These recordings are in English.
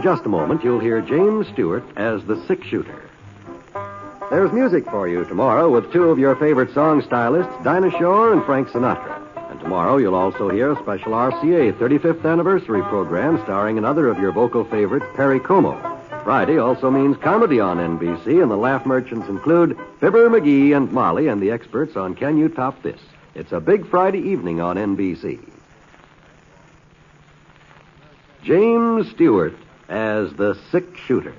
just a moment, you'll hear James Stewart as the six-shooter. There's music for you tomorrow with two of your favorite song stylists, Dinah Shore and Frank Sinatra. And tomorrow you'll also hear a special RCA 35th anniversary program starring another of your vocal favorites, Perry Como. Friday also means comedy on NBC, and the laugh merchants include Fibber McGee and Molly and the experts on Can You Top This? It's a big Friday evening on NBC. James Stewart as the six-shooter.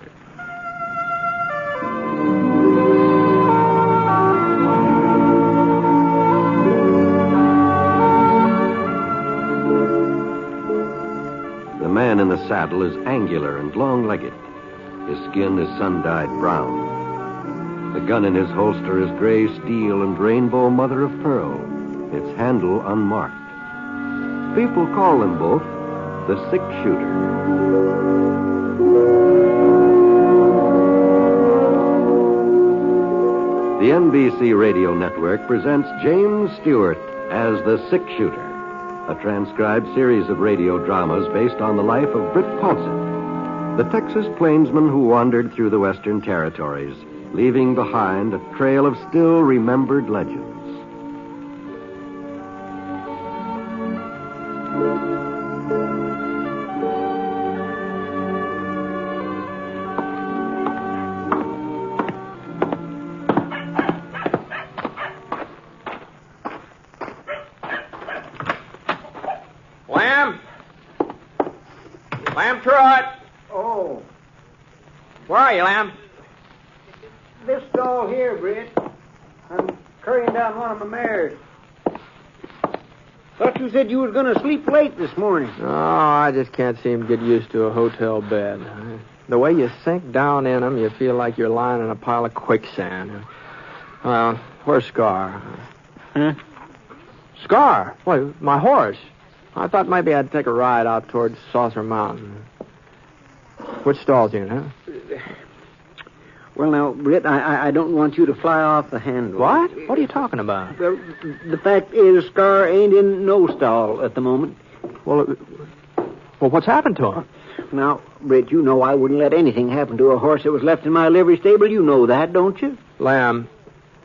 The man in the saddle is angular and long-legged. His skin is sun-dyed brown. The gun in his holster is gray steel and rainbow mother of pearl, its handle unmarked. People call them both the six-shooter. The NBC Radio Network presents James Stewart as the six-shooter, a transcribed series of radio dramas based on the life of Brit, the Texas plainsman who wandered through the Western Territories, leaving behind a trail of still-remembered legends. Lamb Trot! Oh, Where are you, Lamb? this stall here, Brit. I'm currying down one of my mares. Thought you said you was going to sleep late this morning. Oh, I just can't seem to get used to a hotel bed. The way you sink down in them, you feel like you're lying in a pile of quicksand. Well, where's Scar? Huh? Scar? Why, my horse. I thought maybe I'd take a ride out towards Saucer Mountain. Which stall's in, huh? Well, now, Brit, I don't want you to fly off the handle. What? What are you talking about? Well, the fact is, Scar ain't in no stall at the moment. Well, what's happened to him? Now, Brit, you know I wouldn't let anything happen to a horse that was left in my livery stable. You know that, don't you? Lamb,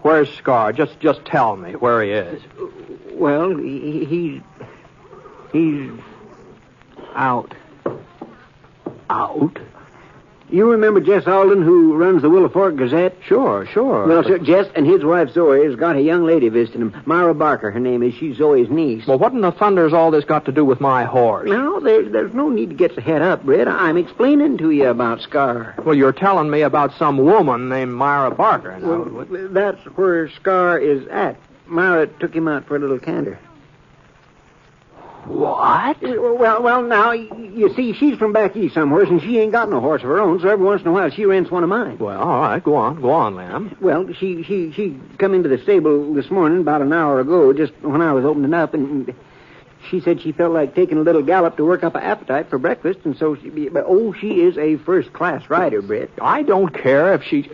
where's Scar? Just tell me where he is. Well, he's out. Out? You remember Jess Alden, who runs the Willow Fork Gazette? Sure. Well, sir, Jess and his wife Zoe has got a young lady visiting him. Myra Barker, her name is. She's Zoe's niece. Well, what in the thunder's all this got to do with my horse? Now, there's no need to get your head up, Britt. I'm explaining to you about Scar. Well, you're telling me about some woman named Myra Barker. Now. Well, that's where Scar is at. Myra took him out for a little canter. What? Well, now, you see, she's from back east somewhere, and she ain't got no horse of her own, so every once in a while she rents one of mine. Well, all right, go on, Lamb. Well, she come into the stable this morning about an hour ago, just when I was opening up, and she said she felt like taking a little gallop to work up an appetite for breakfast, and so she is a first-class rider, Britt. I don't care if she...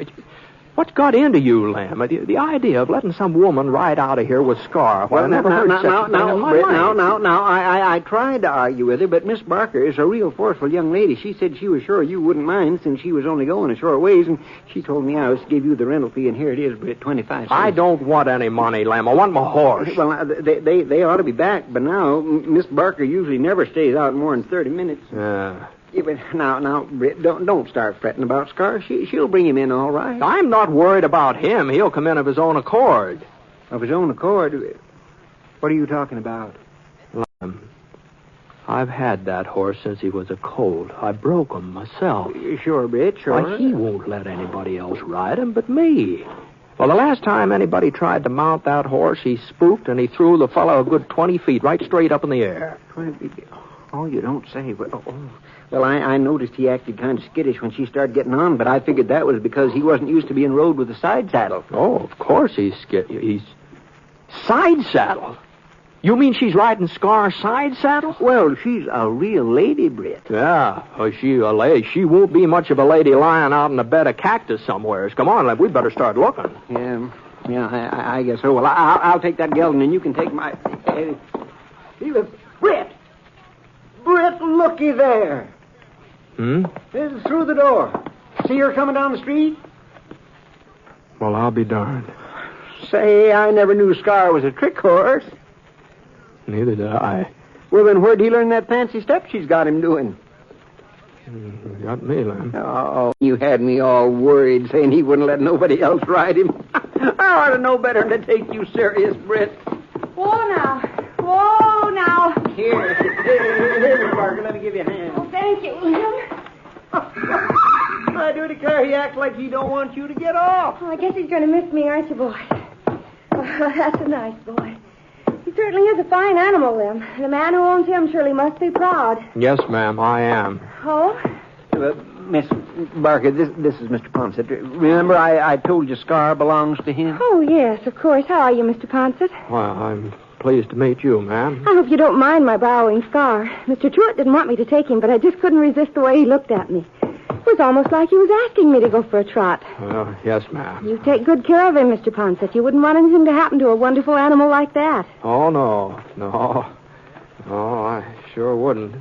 What's got into you, Lamb? The idea of letting some woman ride out of here with Scar. Well, I never heard such a thing in my life. I tried to argue with her, but Miss Barker is a real forceful young lady. She said she was sure you wouldn't mind since she was only going a short ways, and she told me I was to give you the rental fee, and here it is, Britt, 25 cents. I don't want any money, Lamb. I want my horse. Well, they ought to be back, but now Miss Barker usually never stays out more than 30 minutes. Yeah, but now, Britt, don't start fretting about Scar. She'll bring him in all right. I'm not worried about him. He'll come in of his own accord. Of his own accord? What are you talking about? I've had that horse since he was a colt. I broke him myself. Sure, Britt, sure. Why, he won't let anybody else ride him but me. Well, the last time anybody tried to mount that horse, he spooked and he threw the fellow a good 20 feet right straight up in the air. 20 feet? Oh, you don't say. Well, I noticed he acted kind of skittish when she started getting on, but I figured that was because he wasn't used to being rode with a side saddle. Oh, of course he's He's side saddle? You mean she's riding Scar's side saddle? Well, she's a real lady, Britt. Yeah, she a lady. She won't be much of a lady lying out in a bed of cactus somewhere. Come on, we'd better start looking. Yeah, I guess so. Well, I'll take that gelding, and you can take my... Britt! Britt, looky there. This is through the door. See her coming down the street? Well, I'll be darned. Say, I never knew Scar was a trick horse. Neither did I. Well, then where'd he learn that fancy step she's got him doing? You got me, Lem. Oh, you had me all worried, saying he wouldn't let nobody else ride him. I ought to know better than to take you serious, Brit. Whoa, now. Whoa, now. Here, Miss Barker, let me give you a hand. Oh, thank you, William. I do declare he acts like he don't want you to get off. Oh, I guess he's going to miss me, aren't you, boy? Oh, that's a nice boy. He certainly is a fine animal, Lem. And the man who owns him surely must be proud. Yes, ma'am, I am. Oh? Miss Barker, this is Mr. Ponet. Remember I told you Scar belongs to him? Oh, yes, of course. How are you, Mr. Ponet? Well, I'm pleased to meet you, ma'am. I hope you don't mind my borrowing Scar. Mr. Truitt didn't want me to take him, but I just couldn't resist the way he looked at me. It was almost like he was asking me to go for a trot. Well, yes, ma'am. You take good care of him, Mr. Ponet. You wouldn't want anything to happen to a wonderful animal like that. Oh, no. No, I sure wouldn't.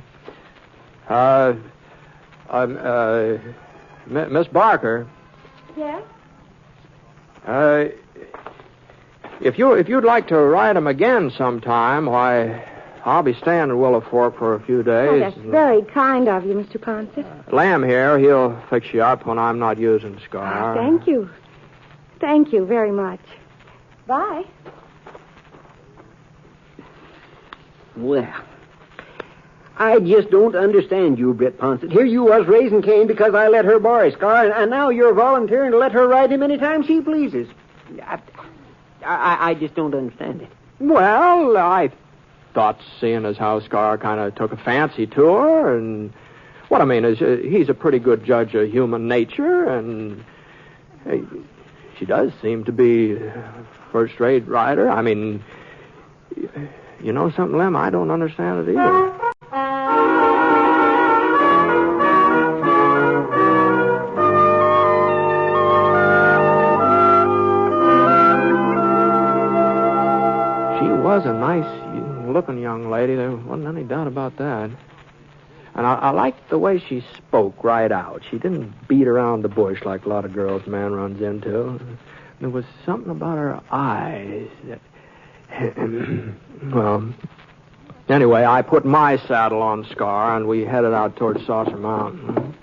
Miss Barker. Yes? If you'd like to ride him again sometime, why, I'll be staying in Willow Fork for a few days. Oh, that's very kind of you, Mr. Ponet. Lamb here, he'll fix you up when I'm not using Scar. Thank you. Thank you very much. Bye. Well, I just don't understand you, Brit Ponet. Here you was raising Cain because I let her borrow Scar, and now you're volunteering to let her ride him anytime she pleases. I just don't understand it. Well, I thought seeing as how Scar kind of took a fancy to her, and what I mean is he's a pretty good judge of human nature, and she does seem to be a first-rate rider. I mean, you know something, Lem? I don't understand it either. She was a nice-looking young lady. There wasn't any doubt about that. And I liked the way she spoke right out. She didn't beat around the bush like a lot of girls a man runs into. There was something about her eyes that... Well, anyway, I put my saddle on Scar, and we headed out towards Saucer Mountain.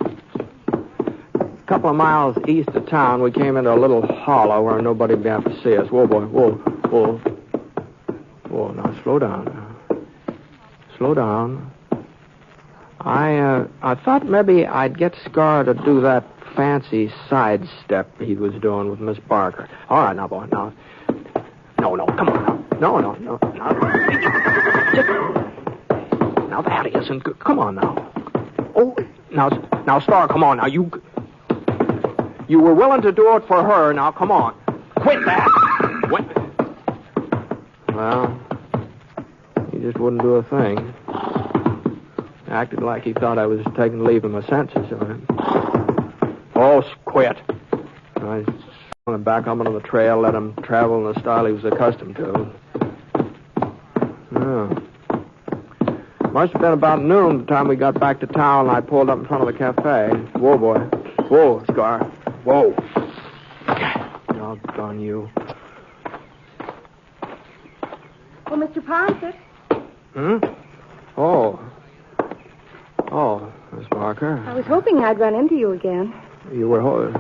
A couple of miles east of town, we came into a little hollow where nobody would be able to see us. Whoa, boy, whoa. Whoa, now slow down. Slow down. I thought maybe I'd get Scar to do that fancy sidestep he was doing with Miss Barker. All right, now, boy, now. No, come on now. No. Now that isn't good. Come on now. Oh, now, Star, come on now. You were willing to do it for her. Now, come on. Quit that. Well, he just wouldn't do a thing. Acted like he thought I was taking leave of my senses. Oh, quit. I went back up onto the trail, let him travel in the style he was accustomed to. Oh. Must have been about noon the time we got back to town, and I pulled up in front of the cafe. Whoa, boy. Whoa, Scar. Whoa. Doggone you. Oh, Mr. Ponet. Oh, Miss Barker. I was hoping I'd run into you again. You were...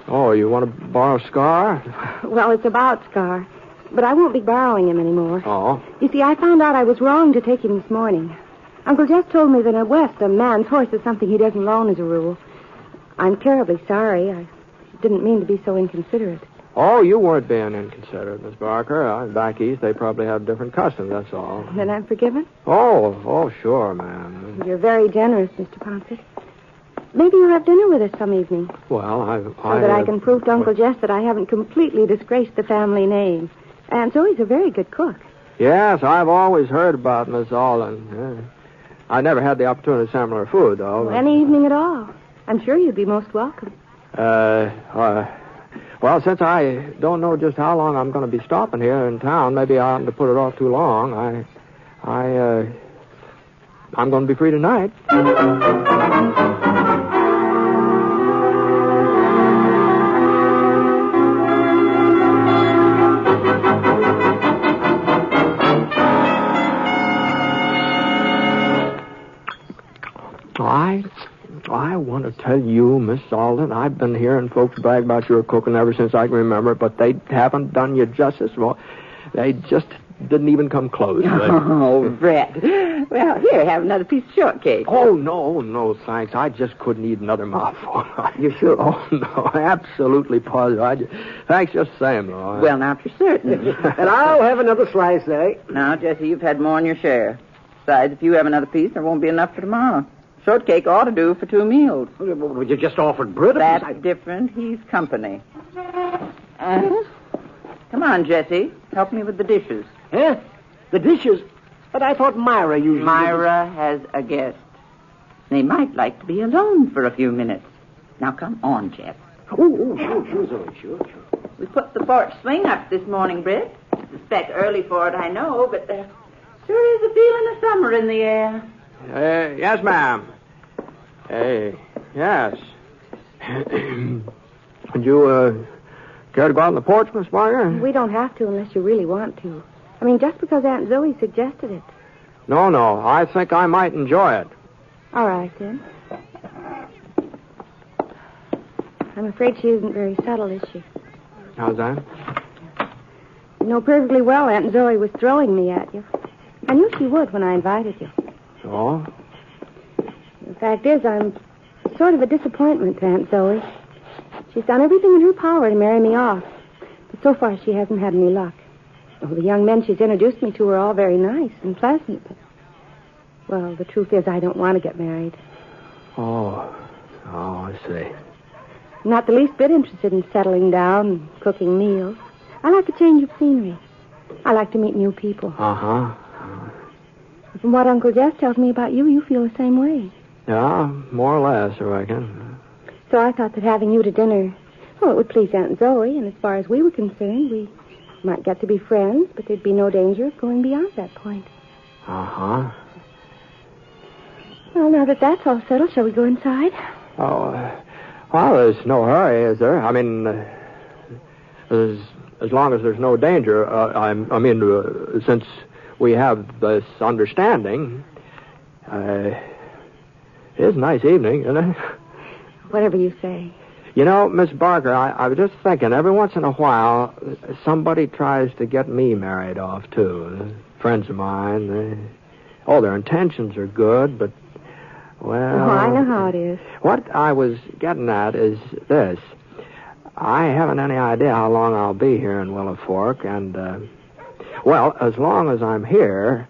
Oh, you want to borrow Scar? Well, it's about Scar. But I won't be borrowing him anymore. Oh? You see, I found out I was wrong to take him this morning. Uncle Jeff told me that in West, a man's horse is something he doesn't loan as a rule. I'm terribly sorry. I didn't mean to be so inconsiderate. Oh, you weren't being inconsiderate, Miss Barker. Back east, they probably have different customs, that's all. Then I'm forgiven? Oh, sure, ma'am. You're very generous, Mr. Ponet. Maybe you'll have dinner with us some evening. Well, So that I can prove to Uncle Jeff that I haven't completely disgraced the family name. And so he's a very good cook. Yes, I've always heard about Miss Alden. I never had the opportunity to sample her food, though. Well, any evening at all. I'm sure you'd be most welcome. Well, since I don't know just how long I'm going to be stopping here in town, maybe I oughtn't to put it off too long. I'm going to be free tonight. I want to tell you, Miss Alden, I've been hearing folks brag about your cooking ever since I can remember, but they haven't done you justice. Well, they just didn't even come close. Oh, Brett. Well, here, have another piece of shortcake. Oh, no, thanks. I just couldn't eat another mouthful. You sure? Oh, no, absolutely positive. Thanks just the same, though. Well, now, if you're certain. And I'll have another slice, eh? Now, Jesse, you've had more than your share. Besides, if you have another piece, there won't be enough for tomorrow. Shortcake ought to do for 2 meals. Well, you just offered Brit a That's piece. different. He's company. Come on, Jesse. Help me with the dishes. Huh? The dishes? But I thought Myra usually... Myra has a guest. They might like to be alone for a few minutes. Now, come on, Jeff. Oh, sure, Zoe, sure. We put the porch swing up this morning, Brit. Suspect early for it, I know, but there sure is a feeling of summer in the air. Yes, ma'am. Yes. Would you, care to go out on the porch, Miss Barker? We don't have to unless you really want to. I mean, just because Aunt Zoe suggested it. No. I think I might enjoy it. All right, then. I'm afraid she isn't very subtle, is she? How's that? You know perfectly well Aunt Zoe was throwing me at you. I knew she would when I invited you. Oh? The fact is, I'm sort of a disappointment to Aunt Zoe. She's done everything in her power to marry me off. But so far, she hasn't had any luck. Oh, the young men she's introduced me to are all very nice and pleasant. But, well, the truth is, I don't want to get married. Oh, I see. I'm not the least bit interested in settling down and cooking meals. I like a change of scenery. I like to meet new people. Uh-huh. From what Uncle Jess tells me about you, you feel the same way. Yeah, more or less, I reckon. So I thought that having you to dinner, well, it would please Aunt Zoe, and as far as we were concerned, we might get to be friends, but there'd be no danger of going beyond that point. Uh-huh. Well, now that that's all settled, shall we go inside? Oh, well, there's no hurry, is there? I mean, as long as there's no danger. Since we have this understanding, it is a nice evening, isn't it? Whatever you say. You know, Miss Barker, I was just thinking, every once in a while, somebody tries to get me married off, too. Friends of mine. Their intentions are good, but, well... Oh, I know how it is. What I was getting at is this. I haven't any idea how long I'll be here in Willow Fork, and, as long as I'm here,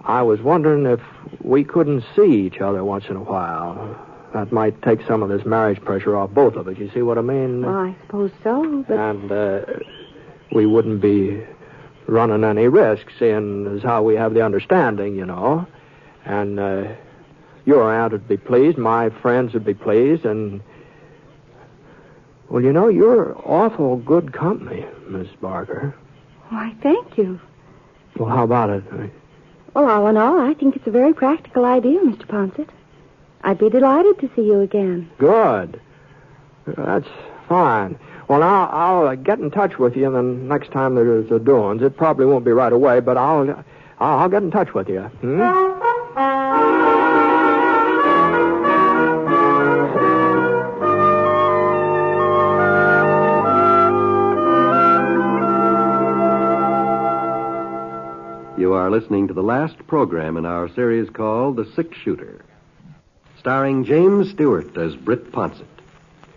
I was wondering if we couldn't see each other once in a while. That might take some of this marriage pressure off both of us. You see what I mean? Well, I suppose so, but... And we wouldn't be running any risks, seeing as how we have the understanding, you know. And your aunt would be pleased, my friends would be pleased, and... Well, you know, you're awful good company, Miss Barker. Why, thank you. Well, how about it? Well, all in all, I think it's a very practical idea, Mr. Ponet. I'd be delighted to see you again. Good. That's fine. Well, now, I'll get in touch with you the next time there's a doings. It probably won't be right away, but I'll get in touch with you. You are listening to the last program in our series called The Six-Shooter, starring James Stewart as Brit Ponet,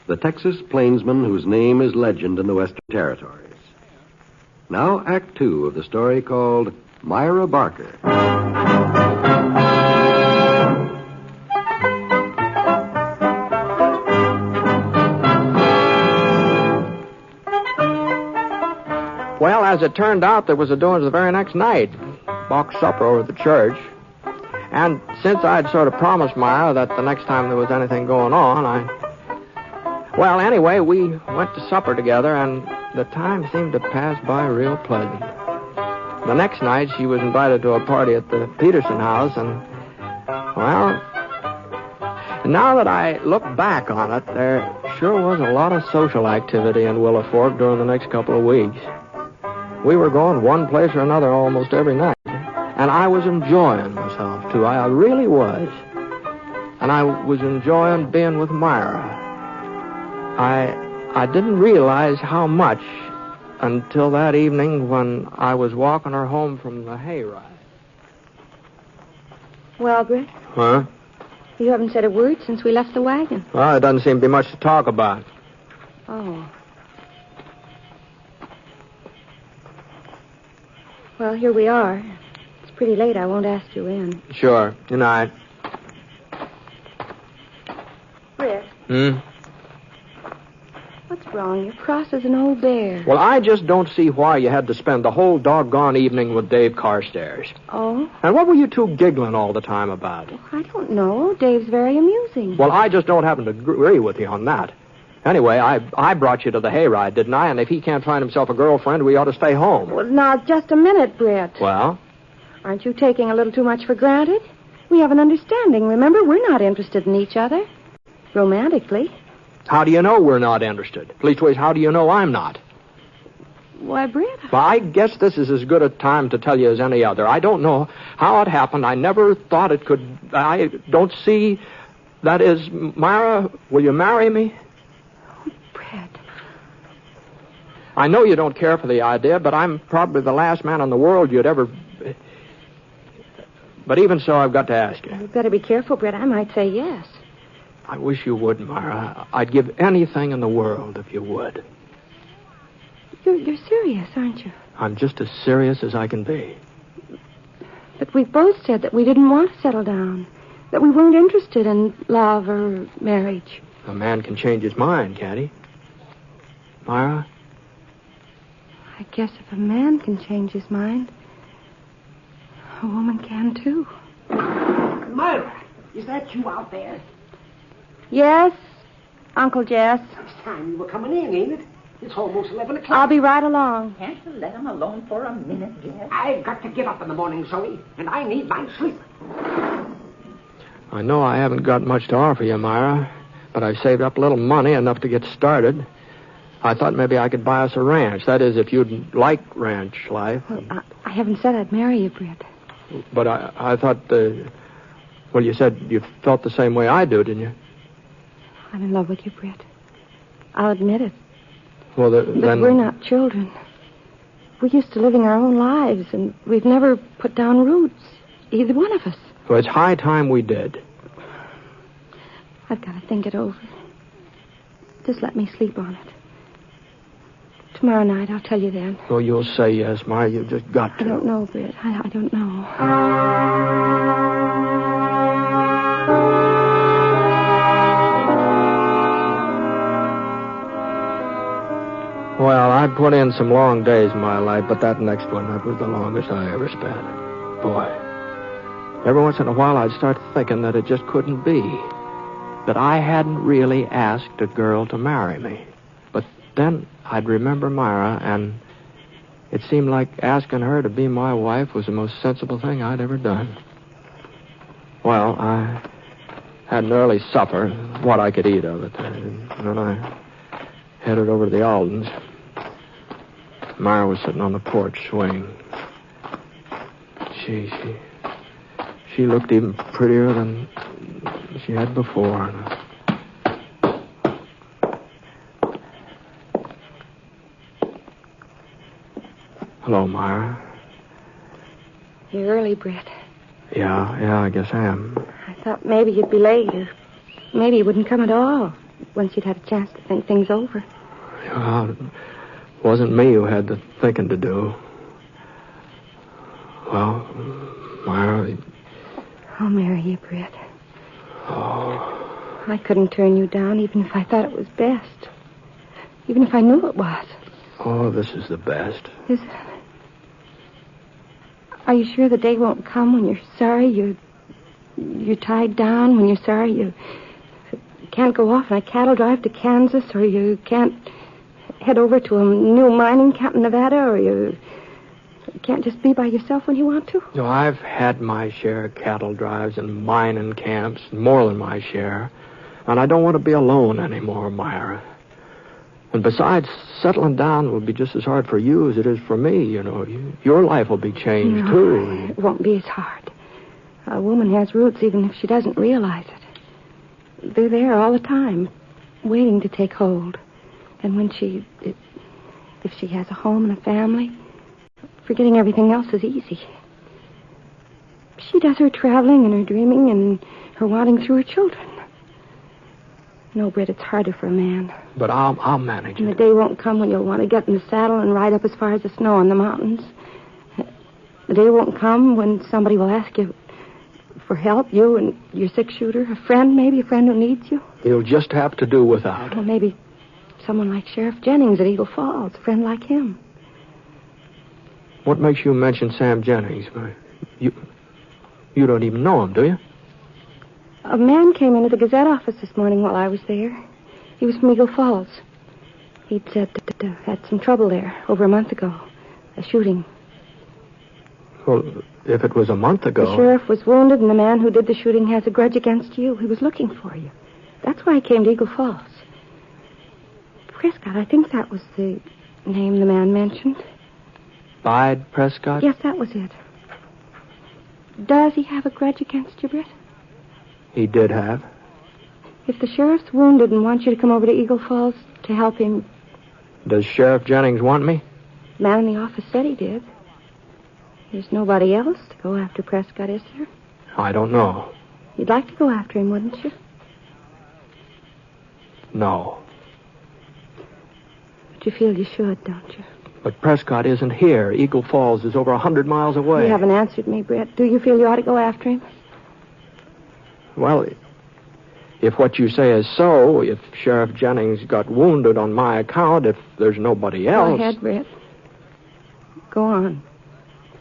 the Texas plainsman whose name is legend in the Western Territories. Now, Act 2 of the story called Myra Barker. Well, as it turned out, there was a doings the very next night. Box supper over at the church. And since I'd sort of promised Myra that the next time there was anything going on, Well, anyway, we went to supper together, and the time seemed to pass by real pleasant. The next night, she was invited to a party at the Peterson house, and Well, now that I look back on it, there sure was a lot of social activity in Willow Fork during the next couple of weeks. We were going one place or another almost every night. And I was enjoying myself, too. I really was. And I was enjoying being with Myra. I didn't realize how much until that evening when I was walking her home from the hayride. Well, Brit? Huh? You haven't said a word since we left the wagon. Well, there doesn't seem to be much to talk about. Oh. Well, here we are. It's pretty late. I won't ask you in. Sure. Good night. Brit, Hmm? what's wrong? You're cross as an old bear. Well, I just don't see why you had to spend the whole doggone evening with Dave Carstairs. Oh? And what were you two giggling all the time about? I don't know. Dave's very amusing. Well, I just don't happen to agree with you on that. Anyway, I brought you to the hayride, didn't I? And if he can't find himself a girlfriend, we ought to stay home. Well, now, just a minute, Brit. Well? Aren't you taking a little too much for granted? We have an understanding. Remember, we're not interested in each other. Romantically. How do you know we're not interested? Leastways, how do you know I'm not? Why, Brit? Well, I guess this is as good a time to tell you as any other. I don't know how it happened. I never thought it could... I don't see... That is, Myra, will you marry me? Oh, Brit. I know you don't care for the idea, but I'm probably the last man in the world you'd ever... But even so, I've got to ask you. You'd better be careful, Brit. I might say yes. I wish you would, Myra. I'd give anything in the world if you would. You're serious, aren't you? I'm just as serious as I can be. But we both said that we didn't want to settle down. That we weren't interested in love or marriage. A man can change his mind, can't he? Myra? I guess if a man can change his mind, a woman can too. Myra, is that you out there? Yes, Uncle Jess. It's time you were coming in, ain't it? It's almost 11 o'clock. I'll be right along. Can't you let him alone for a minute, Jess? I've got to get up in the morning, Zoe, and I need my sleep. I know I haven't got much to offer you, Myra, but I've saved up a little money, enough to get started. I thought maybe I could buy us a ranch. That is, if you'd like ranch life. Well, I haven't said I'd marry you, Brit. But I thought, well, you said you felt the same way I do, didn't you? I'm in love with you, Brit. I'll admit it. Well, But then... we're not children. We're used to living our own lives, and we've never put down roots, either one of us. Well, it's high time we did. I've got to think it over. Just let me sleep on it. Tomorrow night, I'll tell you then. Oh, you'll say yes, Myra. You've just got to. I don't know, Brit. I don't know. Well, I put in some long days in my life, but that next one, that was the longest I ever spent. Boy. Every once in a while, I'd start thinking that it just couldn't be. That I hadn't really asked a girl to marry me. But then I'd remember Myra, and it seemed like asking her to be my wife was the most sensible thing I'd ever done. Well, I had an early supper, what I could eat of it. And then I headed over to the Aldens. Myra was sitting on the porch swing. She looked even prettier than she had before. Hello, Myra. You're early, Brit. Yeah, I guess I am. I thought maybe you'd be late, or maybe you wouldn't come at all once you'd had a chance to think things over. Well, it wasn't me who had the thinking to do. Well, Myra... I'll marry you, Brit. Oh. I couldn't turn you down even if I thought it was best. Even if I knew it was. Oh, this is the best. Is it? Are you sure the day won't come when you're sorry you're tied down, when you're sorry you can't go off on a cattle drive to Kansas, or you can't head over to a new mining camp in Nevada, or you You can't just be by yourself when you want to. No, I've had my share of cattle drives and mining camps, more than my share. And I don't want to be alone anymore, Myra. And besides, settling down will be just as hard for you as it is for me, you know. Your life will be changed, too. It won't be as hard. A woman has roots even if she doesn't realize it. They're there all the time, waiting to take hold. And when if she has a home and a family, forgetting everything else is easy. She does her traveling and her dreaming and her wanting through her children. No, Brit, it's harder for a man. But I'll manage it. And the day won't come when you'll want to get in the saddle and ride up as far as the snow on the mountains. The day won't come when somebody will ask you for help, you and your six-shooter, a friend who needs you. You'll just have to do without. Well, maybe someone like Sheriff Jennings at Eagle Falls, a friend like him. What makes you mention Sam Jennings? You don't even know him, do you? A man came into the Gazette office this morning while I was there. He was from Eagle Falls. He'd said that had some trouble there over a month ago. A shooting. Well, if it was a month ago... The sheriff was wounded, and the man who did the shooting has a grudge against you. He was looking for you. That's why he came to Eagle Falls. Prescott, I think that was the name the man mentioned. Bide Prescott? Yes, that was it. Does he have a grudge against you, Britt? He did have. If the sheriff's wounded and wants you to come over to Eagle Falls to help him... Does Sheriff Jennings want me? The man in the office said he did. There's nobody else to go after Prescott, is there? I don't know. You'd like to go after him, wouldn't you? No. But you feel you should, don't you? But Prescott isn't here. Eagle Falls is over 100 miles away. You haven't answered me, Brett. Do you feel you ought to go after him? Well, if what you say is so, if Sheriff Jennings got wounded on my account, if there's nobody else... Go ahead, Brett. Go on.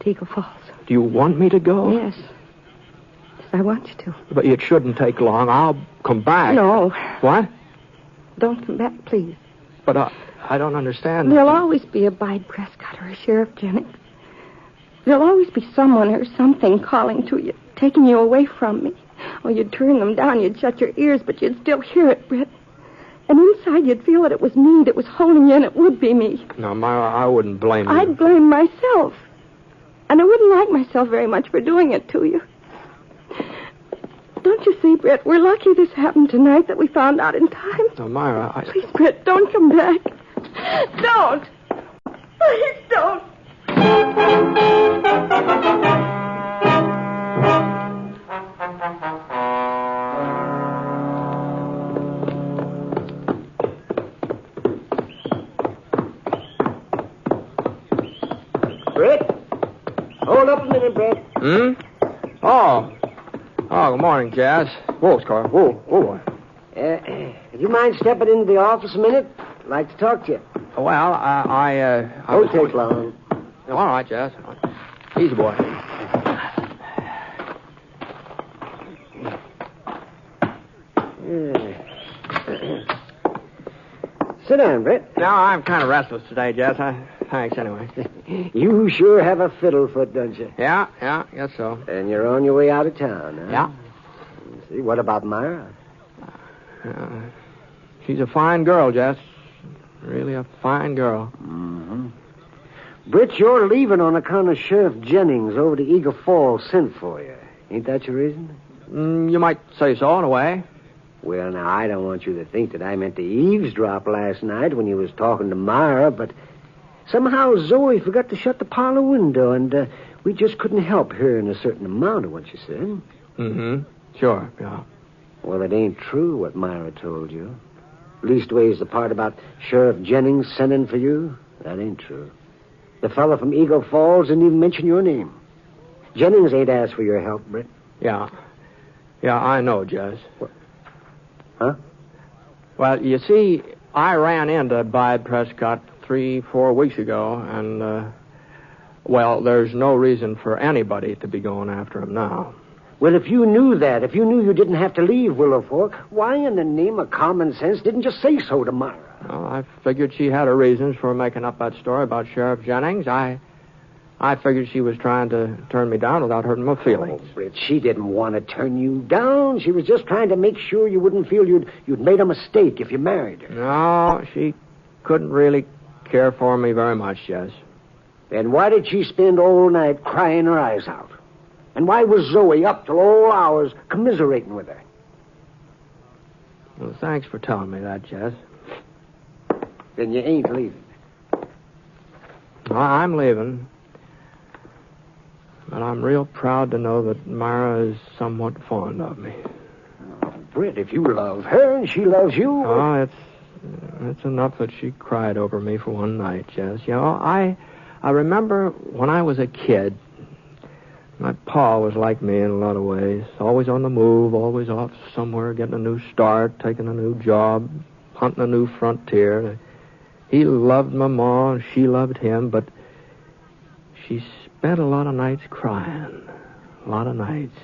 To Eagle Falls. Do you want me to go? Yes. Yes, I want you to. But it shouldn't take long. I'll come back. No. What? Don't come back, please. But I don't understand. There'll always be a Bide Prescott or a Sheriff Jennings. There'll always be someone or something calling to you, taking you away from me. Oh, you'd turn them down, you'd shut your ears, but you'd still hear it, Britt. And inside you'd feel that it was me that was holding you, and it would be me. No, Myra, I wouldn't blame you. I'd blame myself. And I wouldn't like myself very much for doing it to you. Don't you see, Britt, we're lucky this happened tonight, that we found out in time. No, Myra, Please, Britt, don't come back. Don't. Please don't. Britt? Hold up a minute, Britt. Hmm? Oh, good morning, Jazz. Whoa, Scar. Whoa. Would you mind stepping into the office a minute? I'd like to talk to you. Well, I Don't take long. All right, Jazz. Easy, boy. Sit down, Britt. No, I'm kind of restless today, Jazz. Thanks, anyway. You sure have a fiddle foot, don't you? Yeah, guess so. And you're on your way out of town, huh? Yeah. See, what about Myra? She's a fine girl, Jess. Really a fine girl. Mm-hmm. Britt, you're leaving on account of Sheriff Jennings over to Eagle Falls sent for you. Ain't that your reason? You might say so, in a way. Well, now, I don't want you to think that I meant to eavesdrop last night when you was talking to Myra, but somehow Zoe forgot to shut the parlor window, and we just couldn't help hearing a certain amount of what you said. Mm-hmm. Sure, yeah. Well, it ain't true what Myra told you. Leastways, the part about Sheriff Jennings sending for you, that ain't true. The fellow from Eagle Falls didn't even mention your name. Jennings ain't asked for your help, Britt. Yeah, I know, Jess. Huh? Well, you see, I ran into Bide Prescott 3-4 weeks ago, and, well, there's no reason for anybody to be going after him now. Well, if you knew that, if you knew you didn't have to leave Willow Fork, why in the name of common sense didn't you say so to Myra? Well, I figured she had her reasons for making up that story about Sheriff Jennings. I I figured she was trying to turn me down without hurting my feelings. Oh, Brit, she didn't want to turn you down. She was just trying to make sure you wouldn't feel you'd made a mistake if you married her. No, she couldn't really care for me very much, Jess. Then why did she spend all night crying her eyes out? And why was Zoe up till all hours commiserating with her? Well, thanks for telling me that, Jess. Then you ain't leaving. Well, I'm leaving. But I'm real proud to know that Myra is somewhat fond of me. Oh, Brit, if you love her and she loves you... Oh, it's enough that she cried over me for one night, Jess. You know, I remember when I was a kid, my pa was like me in a lot of ways. Always on the move, always off somewhere, getting a new start, taking a new job, hunting a new frontier. He loved my ma, and she loved him, but she spent a lot of nights crying. A lot of nights.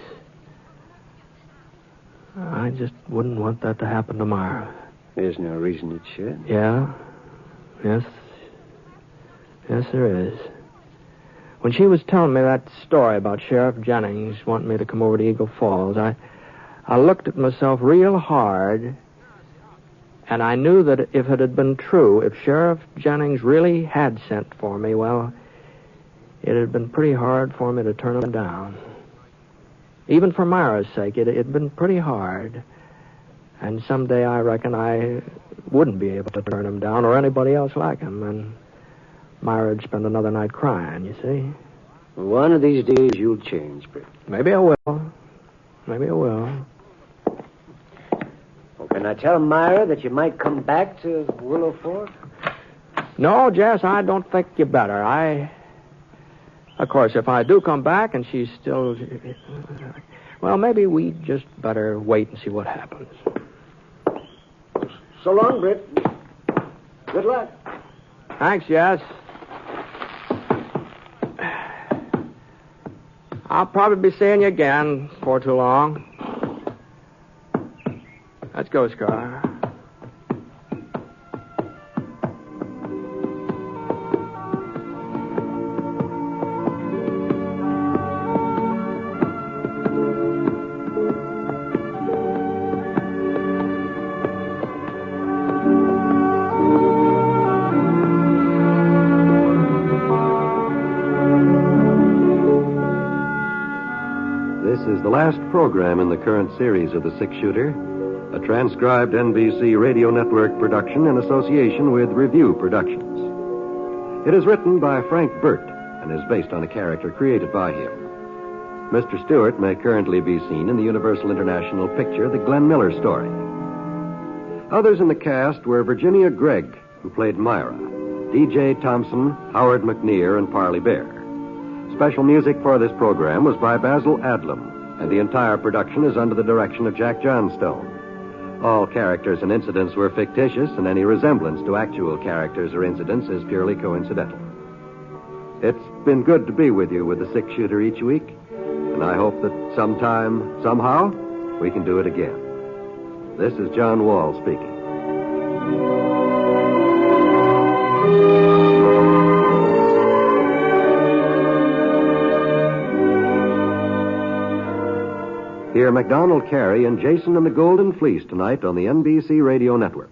I just wouldn't want that to happen to Myra. There's no reason it should. Yeah? Yes. Yes, there is. When she was telling me that story about Sheriff Jennings wanting me to come over to Eagle Falls, I looked at myself real hard, and I knew that if it had been true, if Sheriff Jennings really had sent for me, well, it had been pretty hard for me to turn him down. Even for Myra's sake, it had been pretty hard. And someday I reckon I wouldn't be able to turn him down or anybody else like him, and Myra would spend another night crying, you see. One of these days you'll change, Brit. Maybe I will. Maybe I will. Well, can I tell Myra that you might come back to Willow Fork? No, Jess, I don't think you better. Of course, if I do come back and she's still... Well, maybe we just better wait and see what happens. So long, Brit. Good luck. Thanks, Jess. I'll probably be seeing you again before too long. Let's go, Scar. This is the last program in the current series of The Six-Shooter, a transcribed NBC Radio Network production in association with Review Productions. It is written by Frank Burt and is based on a character created by him. Mr. Stewart may currently be seen in the Universal International picture The Glenn Miller Story. Others in the cast were Virginia Gregg, who played Myra, D.J. Thompson, Howard McNear, and Parley Bear. Special music for this program was by Basil Adlam, and the entire production is under the direction of Jack Johnstone. All characters and incidents were fictitious, and any resemblance to actual characters or incidents is purely coincidental. It's been good to be with you with the Six-Shooter each week, and I hope that sometime, somehow, we can do it again. This is John Wall speaking. Hear MacDonald Carey and Jason and the Golden Fleece tonight on the NBC Radio Network.